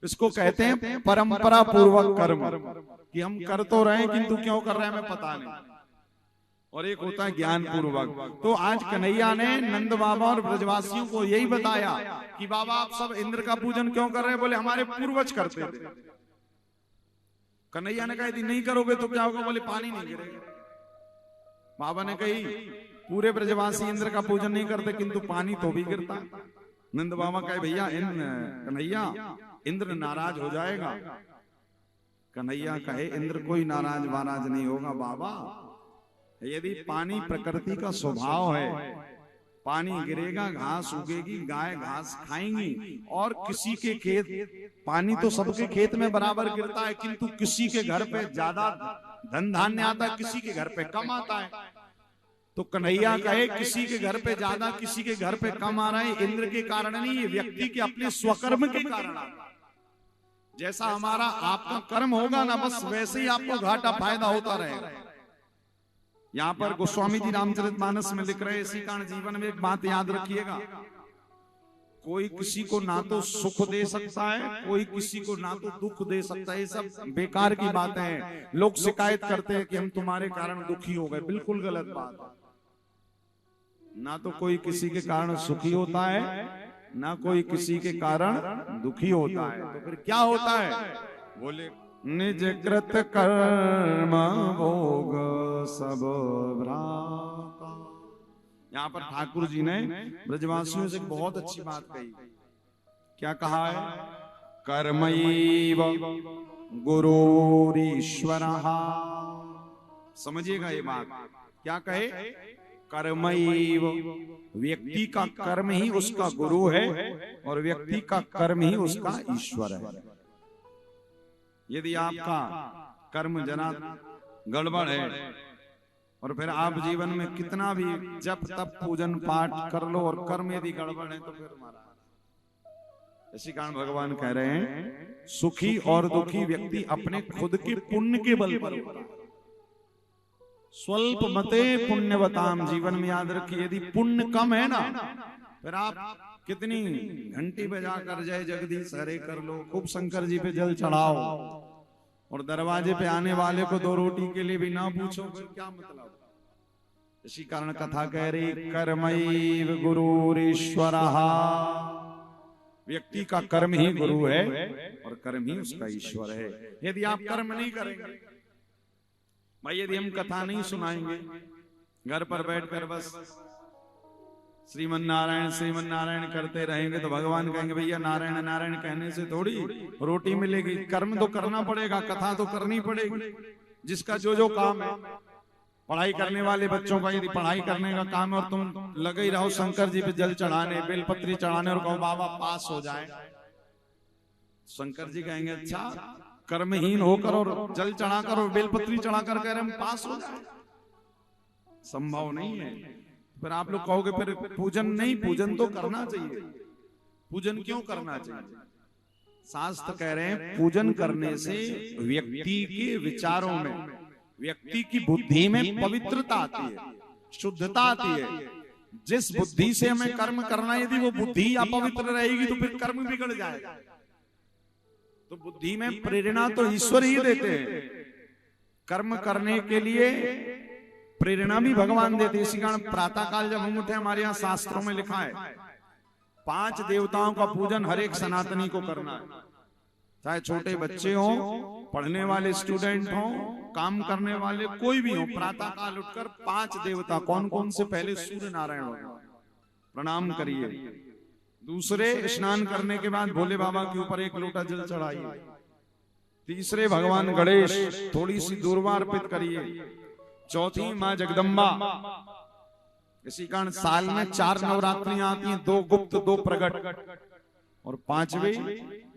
इसको कहते हैं परंपरा पूर्वक कर्म, कि हम कर तो रहे हैं किंतु क्यों कर रहे हैं हमें पता नहीं। और एक होता है ज्ञान पूर्वक। तो आज कन्हैया ने नंद बाबा और ब्रजवासियों को यही बताया कि बाबा आप सब इंद्र का पूजन क्यों कर रहे हैं? बोले हमारे पूर्वज करते थे। कन्हैया ने कहा यदि नहीं करोगे तो क्या होगा? बोले पानी नहीं गिरेगा। बाबा ने कही पूरे ब्रजवासी इंद्र का पूजन नहीं करते किंतु पानी तो भी गिरता। नंद बाबा कहे भैया कन्हैया इंद्र नाराज हो जाएगा। कन्हैया कहे इंद्र कोई नाराज महाराज नहीं होगा बाबा, यदि पानी प्रकृति का स्वभाव है, पानी गिरेगा घास उगेगी, गाय घास खाएंगी। और किसी के खेत, पानी तो सबके खेत में बराबर गिरता है किंतु किसी के घर पे ज्यादा धन धान्य आता है, किसी के घर पे कम आता है। तो कन्हैया कहे किसी के घर पे ज्यादा किसी के घर पे कम आ रहा है, इंद्र के कारण नहीं, ये व्यक्ति के अपने स्वकर्म के कारण आता है। जैसा हमारा आपका कर्म होगा ना, बस वैसे ही आपको घाटा फायदा होता रहेगा। यहाँ पर गोस्वामी जी रामचरितमानस में लिख रहे हैं, इसी कारण जीवन में एक बात याद रखिएगा, कोई किसी को ना तो सुख दे सकता है, कोई किसी को ना तो दुख दे सकता है। ये सब बेकार की बातें हैं। लोग शिकायत करते हैं कि हम तुम्हारे कारण दुखी हो गए, बिल्कुल गलत बात है। ना तो कोई किसी के कारण सुखी होता है, ना कोई किसी के कारण दुखी होता है। तो फिर क्या होता है? बोले निज कृत कर्म भोग सब भ्राता। यहाँ पर ठाकुर जी ने ब्रजवासियों से बहुत अच्छी बात कही। क्या कहा है? कर्मैव गुरुरीश्वरः। समझिएगा ये बात, क्या कहे? कर्मैव, व्यक्ति का कर्म ही उसका गुरु है और व्यक्ति का कर्म ही उसका ईश्वर है। यदि आपका कर्म जरा गड़बड़ है और फिर आप जीवन में कितना भी जप तप पूजन पाठ कर लो और कर्म यदि गड़बड़ है तो फिर इसी कारण भगवान कह रहे हैं सुखी और दुखी व्यक्ति अपने खुद के पुण्य के बल पर होता है। स्वल्प मते पुण्यवताम, जीवन में याद रखिए यदि पुण्य कम है ना, फिर आप कितनी घंटी बजा कर जय जगदीश हरे कर लो, खूब शंकर जी पे जल चढ़ाओ और दरवाजे पे आने वाले को 2 रोटी के लिए भी ना पूछो, फिर क्या मतलब? इसी कारण कथा कह रही कर्मैव गुरुरीश्वरः। व्यक्ति का कर्म ही गुरु है और कर्म ही उसका ईश्वर है। यदि आप कर्म नहीं करेंगे भाई, यदि हम कथा नहीं सुनाएंगे, घर पर बैठकर बस श्रीमन नारायण श्रीमन नारायण करते रहेंगे तो भगवान कहेंगे भैया नारायण नारायण कहने से थोड़ी रोटी मिलेगी। कर्म तो करना पड़ेगा, कथा तो करनी पड़ेगी। जिसका जो जो काम है, पढ़ाई करने वाले बच्चों का यदि पढ़ाई करने का काम है और तुम लगे ही रहो शंकर जी पे जल चढ़ाने, बेलपत्री चढ़ाने और कहो बाबा पास हो जाए, शंकर जी कहेंगे अच्छा कर्महीन होकर और जल चढ़ाकर और बेलपत्री चढ़ाकर कह रहे हम पास हो जाए, संभव नहीं है। फिर आप लोग कहोगे फिर पूजन नहीं, पूजन तो करना चाहिए। पूजन क्यों करना चाहिए? शास्त्र कह रहे हैं पूजन करने से व्यक्ति के विचारों में, व्यक्ति की बुद्धि में पवित्रता आती है, शुद्धता आती है। जिस बुद्धि से हमें कर्म करना है, यदि वो बुद्धि अपवित्र रहेगी तो फिर कर्म बिगड़ जाएगा। तो बुद्धि में प्रेरणा तो ईश्वर ही देते हैं, कर्म करने के लिए प्रेरणा भी भगवान देते। इसी कारण प्रातः काल जब हम उठे, हमारे यहाँ शास्त्रों में लिखा है 5 देवताओं का पूजन हर एक सनातनी को करना है। चाहे छोटे बच्चे हो, पढ़ने वाले स्टूडेंट हो, काम करने वाले कोई भी हो, प्रातः काल उठकर 5 देवता, कौन कौन से? पहले सूर्य नारायण हो प्रणाम करिए, दूसरे स्नान करने के बाद भोले बाबा के ऊपर 1 लोटा जल चढ़ाइए, तीसरे भगवान गणेश थोड़ी सी दूर्वा अर्पित करिए, चौथी माँ जगदम्बा। इसी कारण साल में 4 नवरात्रियां आती हैं, 2 गुप्त 2 प्रकट, और 5वें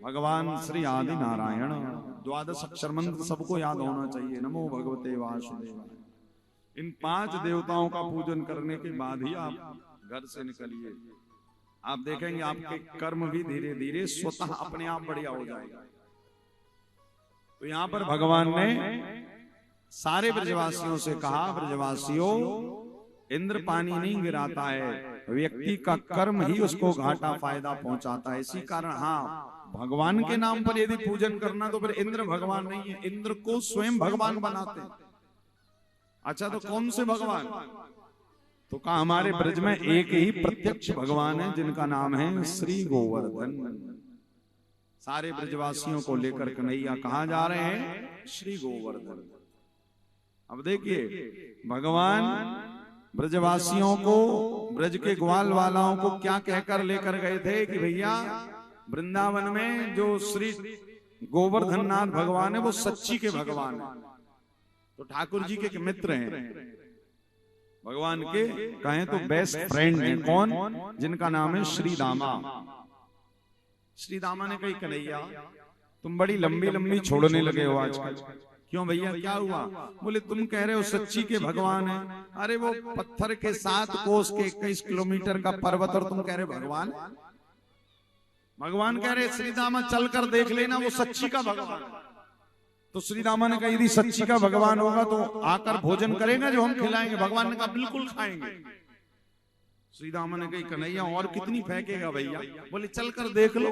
भगवान श्री आदि नारायण। 12 अक्षर मंत्र सबको याद होना चाहिए, नमो भगवते वासुदेवाय। इन 5 देवताओं का पूजन करने के बाद ही आप घर से निकलिए, आप देखेंगे आपके कर्म भी धीरे धीरे स्वतः अपने आप बढ़िया हो जाएगा। तो यहाँ पर भगवान ने सारे ब्रजवासियों से कहा, ब्रजवासियों इंद्र पानी नहीं गिराता है, व्यक्ति का कर्म ही उसको घाटा फायदा पहुंचाता है। इसी कारण हाँ, भगवान के नाम पर यदि पूजन करना तो फिर इंद्र भगवान नहीं है, इंद्र को स्वयं भगवान बनाते। अच्छा तो कौन से भगवान? तो कहा हमारे ब्रज में एक ही प्रत्यक्ष भगवान है जिनका नाम है श्री गोवर्धन। सारे ब्रजवासियों को लेकर कन्हैया कहाँ जा रहे हैं? श्री गोवर्धन। अब देखिए भगवान ब्रजवासियों को, ब्रज के ग्वाल वालाओं को क्या कहकर लेकर गए थे कि भैया वृंदावन में जो श्री गोवर्धन नाथ भगवान है वो सच्ची के भगवान है। तो ठाकुर जी के मित्र हैं भगवान के, कहें तो बेस्ट फ्रेंड है। कौन? जिनका नाम है श्री दामा। श्री दामा ने कही कन्हैया तुम बड़ी लंबी लंबी छोड़ने लगे हो आजकल। क्यों भैया क्या हुआ? बोले तुम कह रहे हो सच्ची के भगवान है, अरे वो पत्थर के 7 कोस के 21 किलोमीटर का पर्वत और तुम कह रहे भगवान। भगवान कह रहे श्री दामा चल कर देख लेना वो सच्ची का भगवान। तो श्री दामा ने कहा यदि सच्ची का भगवान होगा तो आकर भोजन करेगा जो हम खिलाएंगे। भगवान ने कहा बिल्कुल खाएंगे। श्री दामा ने कही कन्हैया और कितनी फेंकेगा भैया? बोले चल कर देख लो।